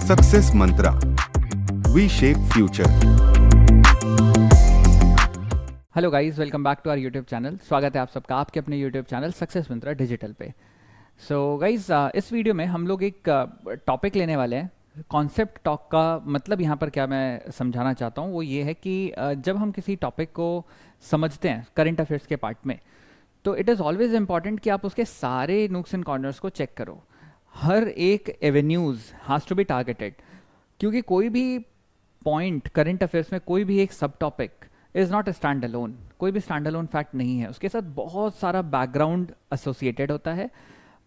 Success Mantra, we shape future. Hello guys, welcome back to our YouTube channel. स्वागत है आप सबका आपके अपने YouTube channel Success Mantra Digital पे। सो गाइस, इस वीडियो में हम लोग एक टॉपिक लेने वाले हैं। कॉन्सेप्ट टॉक का मतलब यहाँ पर क्या मैं समझाना चाहता हूँ वो ये है कि जब हम किसी टॉपिक को समझते हैं करंट अफेयर्स के पार्ट में, तो इट इज़ ऑलवेज इम्पॉर्टेंट कि आप उसके सारे नुक्स एंड कॉर्नर्स को चेक करो। हर एक avenues has to be targeted, क्योंकि कोई भी पॉइंट करंट अफेयर्स में, कोई भी एक सब topic is not a stand alone. कोई भी स्टैंड अलोन फैक्ट नहीं है, उसके साथ बहुत सारा बैकग्राउंड एसोसिएटेड होता है।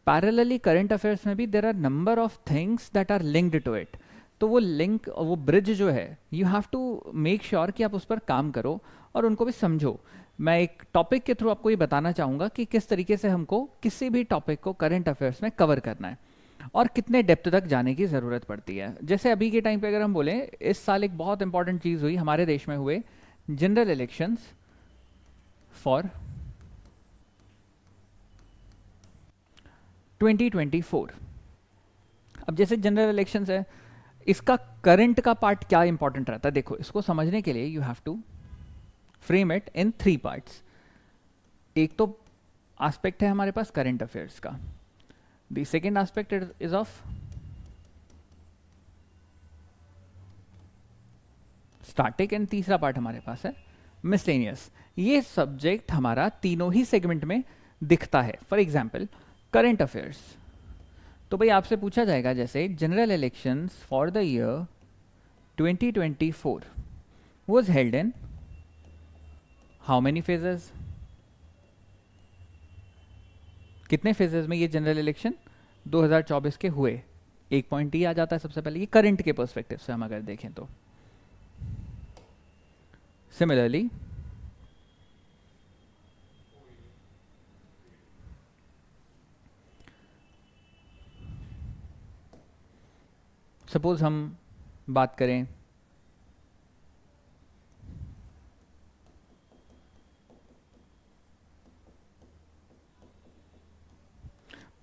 पैरेलली करंट अफेयर्स में भी there are number of things that are linked to it. तो वो लिंक, वो ब्रिज जो है, you have to make sure कि आप उस पर काम करो और उनको भी समझो। मैं एक टॉपिक के थ्रू आपको ये बताना चाहूँगा कि किस तरीके से हमको किसी भी टॉपिक को करंट अफेयर्स में कवर करना है और कितने डेप्थ तक जाने की ज़रूरत पड़ती है। जैसे अभी के टाइम पे अगर हम बोलें, इस साल एक बहुत इंपॉर्टेंट चीज़ हुई हमारे देश में, हुए जनरल इलेक्शंस फॉर 2024। अब जैसे जनरल इलेक्शंस है, इसका करंट का पार्ट क्या इंपॉर्टेंट रहता है, देखो इसको समझने के लिए you have to frame it in 3 parts. एक तो एस्पेक्ट है हमारे पास करंट अफेयर्स का, the second aspect is of static, and तीसरा पार्ट हमारे पास है मिसलेनियस। ये सब्जेक्ट हमारा तीनों ही सेगमेंट में दिखता है। फॉर एग्जाम्पल करंट अफेयर्स, तो भाई आपसे पूछा जाएगा जैसे general elections for the year 2024 was held in how many phases. कितने फेजेस में ये जनरल इलेक्शन 2024 के हुए, एक पॉइंट ये आ जाता है सबसे पहले। ये करंट के पर्सपेक्टिव से हम अगर देखें तो सिमिलरली सपोज हम बात करें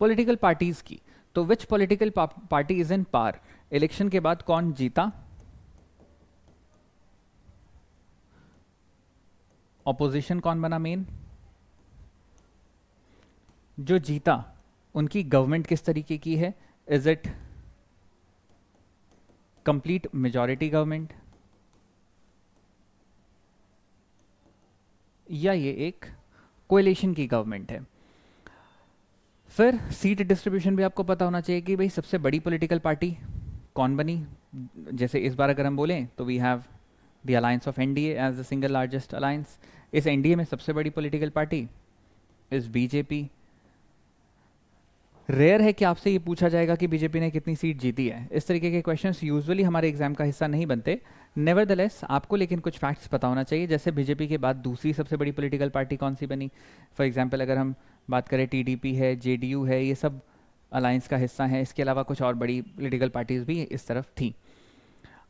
पॉलिटिकल पार्टीज की, तो विच political party is in power. Election के बाद कौन जीता, ऑपोजिशन कौन बना मेन, जो जीता उनकी गवर्नमेंट किस तरीके की है, is it complete majority government या ये एक कोएलिशन की गवर्नमेंट है। फिर सीट डिस्ट्रीब्यूशन भी आपको पता होना चाहिए कि भाई सबसे बड़ी पॉलिटिकल पार्टी कौन बनी। जैसे इस बार अगर हम बोलें तो we have the alliance of NDA as the single largest alliance. इस एनडीए में सबसे बड़ी political party is BJP. Rare है कि आपसे ये पूछा जाएगा कि बीजेपी ने कितनी सीट जीती है। इस तरीके के क्वेश्चंस यूजुअली हमारे एग्जाम का हिस्सा नहीं बनते। नेवरदलेस आपको लेकिन कुछ फैक्ट्स पता होना चाहिए, जैसे बीजेपी के बाद दूसरी सबसे बड़ी पॉलिटिकल पार्टी कौन सी बनी। फॉर एग्जांपल अगर हम बात करें, टीडीपी है, जेडीयू है, ये सब अलायंस का हिस्सा है। इसके अलावा कुछ और बड़ी पॉलिटिकल पार्टीज भी इस तरफ थी।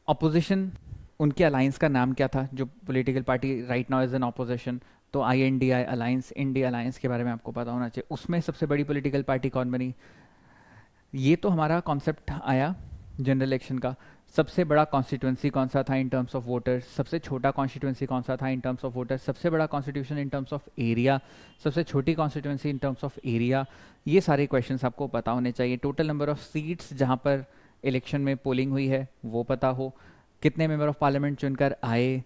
अपोजिशन, उनके अलायंस का नाम क्या था, जो political party right now is an opposition, तो INDI अलायंस, इंडिया अलायंस के बारे में आपको पता होना चाहिए। उसमें सबसे बड़ी पॉलिटिकल पार्टी कौन बनी। ये तो हमारा कॉन्सेप्ट आया जनरल इलेक्शन का। सबसे बड़ा कॉन्स्टिट्यूंसी कौन सा था इन टर्म्स ऑफ वोटर्स, सबसे छोटा कॉन्स्टिट्यूंसी कौन सा था इन टर्म्स ऑफ वोटर्स, सबसे बड़ा constitution in terms of area, सबसे छोटी constituency in terms of area. ये सारे क्वेश्चंस आपको पता होने चाहिए। टोटल नंबर ऑफ सीट्स जहाँ पर इलेक्शन में पोलिंग हुई है वो पता हो, कितने मेंबर ऑफ पार्लियामेंट चुनकर आए,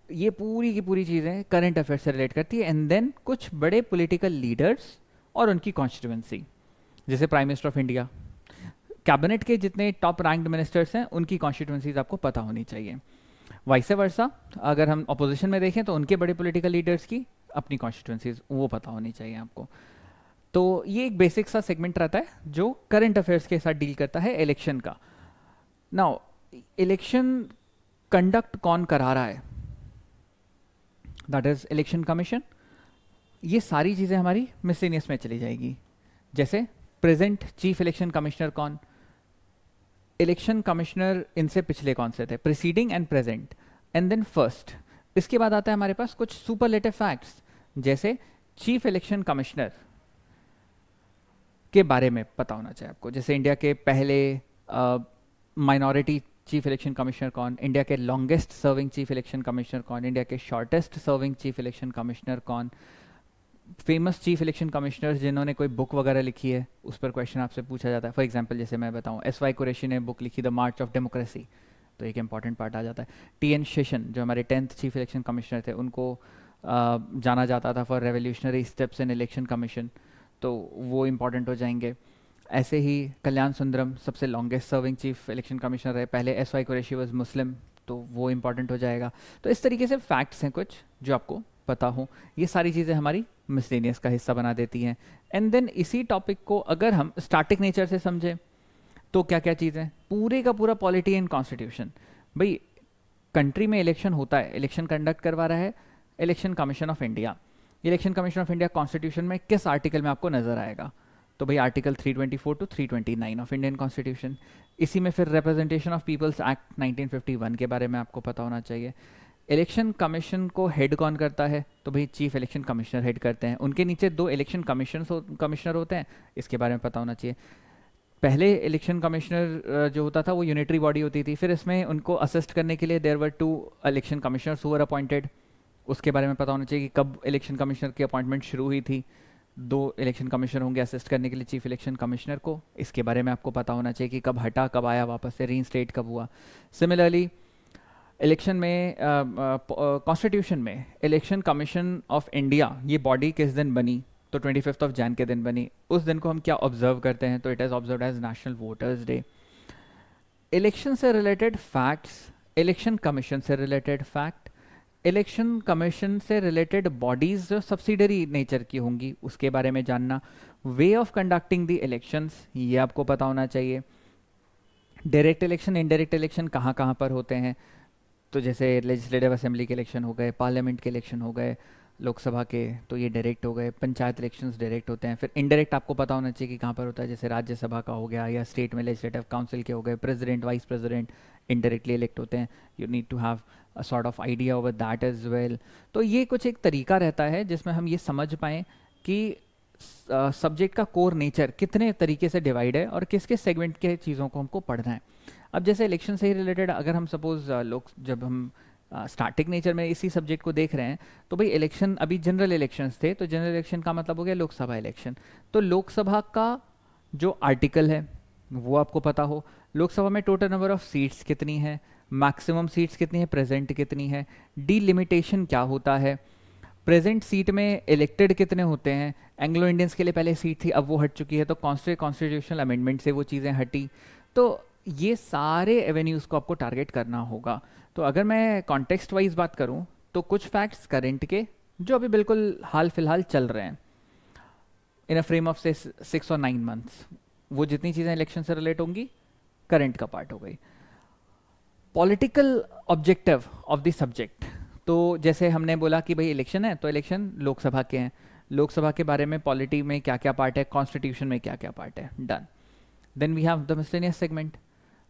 ये पूरी की पूरी चीज़ें करंट अफेयर से रिलेट करती है। एंड देन कुछ बड़े पॉलिटिकल लीडर्स और उनकी कॉन्स्टिट्यूंसी, जैसे prime minister of India, cabinet के जितने टॉप रैंक्ड मिनिस्टर्स हैं उनकी कॉन्स्टिट्यूंसीज आपको पता होनी चाहिए। वाइस वर्सा, अगर हम अपोजिशन में देखें तो उनके बड़े पॉलिटिकल लीडर्स की अपनी कॉन्स्टिट्यूंसीज वो पता होनी चाहिए आपको। तो ये एक बेसिक सा सेगमेंट रहता है जो करंट अफेयर्स के साथ डील करता है इलेक्शन का। नाउ इलेक्शन कंडक्ट कौन करा रहा है, दैट इज इलेक्शन कमीशन। ये सारी चीज़ें हमारी मिसलेनियस में चली जाएगी। जैसे प्रेजेंट चीफ इलेक्शन कमिश्नर कौन, इलेक्शन कमिश्नर इनसे पिछले कौन से थे, preceding and present, and then first. इसके बाद आता है हमारे पास कुछ सुपरलेटिव फैक्ट्स, जैसे चीफ इलेक्शन कमिश्नर के बारे में पता होना चाहिए आपको। जैसे इंडिया के पहले माइनॉरिटी चीफ इलेक्शन कमिश्नर कौन, इंडिया के longest serving chief election commissioner कौन, इंडिया के shortest serving chief election commissioner कौन, फेमस चीफ इलेक्शन कमिश्नर जिन्होंने कोई बुक वगैरह लिखी है उस पर क्वेश्चन आपसे पूछा जाता है। फॉर एग्जांपल जैसे मैं बताऊं, एस.वाई. कुरैशी ने बुक लिखी द मार्च ऑफ डेमोक्रेसी, तो एक इंपॉर्टेंट पार्ट आ जाता है। टी.एन. शेषन जो हमारे 10th चीफ इलेक्शन कमिश्नर थे, उनको जाना जाता था for revolutionary steps in election commission, तो वो इंपॉर्टेंट हो जाएंगे। ऐसे ही कल्याण सुंदरम सबसे longest serving chief election commissioner रहे, पहले एस.वाई. कुरैशी वाज मुस्लिम, तो वो इंपॉर्टेंट हो जाएगा। तो इस तरीके से फैक्ट्स हैं कुछ जो आपको पता हो, ये सारी चीज़ें हमारी मिसलेनियस का हिस्सा बना देती हैं। एंड देन इसी टॉपिक को अगर हम स्टैटिक नेचर से समझें तो क्या क्या चीज़ें, पूरे का पूरा पॉलिटी एंड कॉन्स्टिट्यूशन। भाई कंट्री में इलेक्शन होता है, इलेक्शन कंडक्ट करवा रहा है election commission of India. Election commission of India constitution में किस आर्टिकल में आपको नजर आएगा, तो भाई article 324 to 329 of Indian constitution. इसी में फिर रिप्रेजेंटेशन ऑफ पीपल्स एक्ट 1951 के बारे में आपको पता होना चाहिए। इलेक्शन कमीशन को हेड कौन करता है, तो भाई चीफ इलेक्शन कमिश्नर हेड करते हैं, उनके नीचे 2 इलेक्शन कमिश्नर होते हैं, इसके बारे में पता होना चाहिए। पहले इलेक्शन कमिश्नर जो होता था वो यूनिटरी बॉडी होती थी, फिर इसमें उनको असिस्ट करने के लिए there were 2 election commissioners who were appointed, उसके बारे में पता होना चाहिए कि कब इलेक्शन कमिश्नर की अपॉइंटमेंट शुरू हुई थी। 2 इलेक्शन कमिश्नर होंगे असिस्ट करने के लिए चीफ इलेक्शन कमिश्नर को, इसके बारे में आपको पता होना चाहिए कि कब हटा, कब आया वापस से, रीइंस्टेट कब हुआ। सिमिलरली इलेक्शन में कॉन्स्टिट्यूशन में इलेक्शन कमीशन ऑफ इंडिया ये बॉडी किस दिन बनी, तो 25 ऑफ जैन के दिन बनी। उस दिन को हम क्या ऑब्जर्व करते हैं, तो it is observe as national voters day. Election से रिलेटेड फैक्ट्स, इलेक्शन कमीशन से रिलेटेड फैक्ट, इलेक्शन कमीशन से रिलेटेड बॉडीज जो सब्सिडरी नेचर की होंगी उसके बारे में जानना, way of conducting the elections ये आपको पता होना चाहिए। डायरेक्ट इलेक्शन, इनडायरेक्ट इलेक्शन कहाँ कहाँ पर होते हैं, तो जैसे लेजिस्लेटिव असेंबली के इलेक्शन हो गए, पार्लियामेंट के इलेक्शन हो गए, लोकसभा के, तो ये डायरेक्ट हो गए। पंचायत इलेक्शंस डायरेक्ट होते हैं। फिर इनडायरेट आपको पता होना चाहिए कि कहाँ पर होता है, जैसे राज्यसभा का हो गया या स्टेट में लेजिस्लेटिव काउंसिल के हो गए, president vice president indirectly elect होते हैं। You need to have a sort of idea over that as well. तो ये कुछ एक तरीका रहता है जिसमें हम ये समझ पाएँ कि सब्जेक्ट का कोर नेचर कितने तरीके से डिवाइड है और किस किस सेगमेंट के चीज़ों को हमको पढ़ना है। अब जैसे इलेक्शन से ही रिलेटेड अगर हम सपोज जब हम स्टैटिक नेचर में इसी सब्जेक्ट को देख रहे हैं, तो भाई इलेक्शन अभी जनरल इलेक्शंस थे, तो जनरल इलेक्शन का मतलब हो गया लोकसभा इलेक्शन। तो लोकसभा का जो आर्टिकल है वो आपको पता हो, लोकसभा में टोटल नंबर ऑफ सीट्स कितनी है, मैक्सिमम सीट्स कितनी है, प्रेजेंट कितनी है, डीलिमिटेशन क्या होता है, प्रेजेंट सीट में इलेक्टेड कितने होते हैं। एंग्लो इंडियंस के लिए पहले सीट थी, अब वो हट चुकी है, तो कॉन्स्टिट्यूशनल अमेंडमेंट से वो चीज़ें हटी। तो ये सारे एवेन्यूज़ को आपको टारगेट करना होगा। तो अगर मैं कॉन्टेक्स्ट वाइज बात करूं तो कुछ फैक्ट्स करंट के जो अभी बिल्कुल हाल फिलहाल चल रहे हैं इन अ फ्रेम ऑफ से 6 और 9 मंथ्स, वो जितनी चीज़ें इलेक्शन से रिलेट होंगी करंट का पार्ट हो गई। Political objective of the subject, तो जैसे हमने बोला कि भाई इलेक्शन है तो इलेक्शन लोकसभा के हैं, लोकसभा के बारे में पॉलिटी में क्या क्या पार्ट है, कॉन्स्टिट्यूशन में क्या क्या पार्ट है, done. Then we have the miscellaneous segment.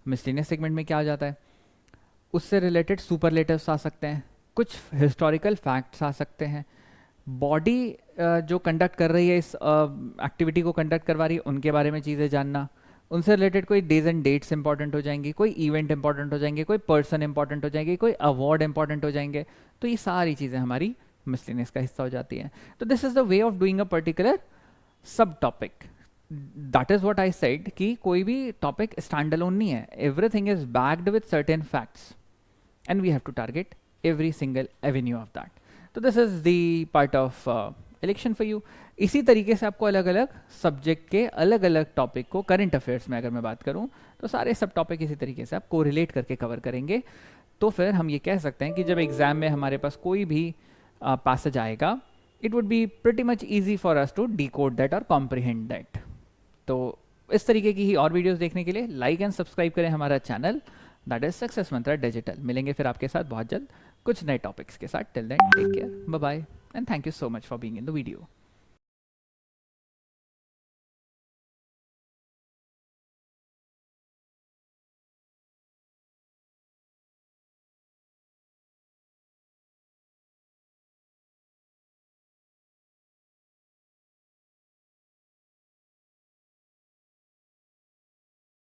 Miscellaneous segment में क्या आ जाता है, उससे रिलेटेड सुपरलेटिव्स आ सकते हैं, कुछ हिस्टोरिकल फैक्ट्स आ सकते हैं, बॉडी जो कंडक्ट कर रही है इस एक्टिविटी को कंडक्ट करवा रही है उनके बारे में चीज़ें जानना, उनसे रिलेटेड कोई डेज एंड डेट्स इंपॉर्टेंट हो जाएंगी, कोई इवेंट इंपॉर्टेंट हो जाएंगे, कोई पर्सन इंपॉर्टेंट हो जाएंगे, कोई अवार्ड इंपॉर्टेंट हो जाएंगे। तो ये सारी चीज़ें हमारी मिसलेनियस का हिस्सा हो जाती हैं। तो this is the way of doing a particular sub topic. That is what I said कि कोई भी टॉपिक स्टैंड अलोन नहीं है, everything is backed with certain facts and we have to target every single avenue of that. तो this is the part of election for you. इसी तरीके से आपको अलग अलग सब्जेक्ट के अलग अलग टॉपिक को, करंट अफेयर्स में अगर मैं बात करूं तो सारे सब टॉपिक इसी तरीके से आप कोरिलेट करके कवर करेंगे। तो फिर हम ये कह सकते हैं कि जब एग्जाम में हमारे पास कोई भी पैसेज आएगा, it would be pretty much easy for us to decode that और कॉम्प्रिहेंड दैट। तो इस तरीके की ही और वीडियोस देखने के लिए लाइक एंड सब्सक्राइब करें हमारा channel, that is success Mantra digital. मिलेंगे फिर आपके साथ बहुत जल्द कुछ नए टॉपिक्स के साथ। Till then take care, bye bye and thank you so much for being in the video.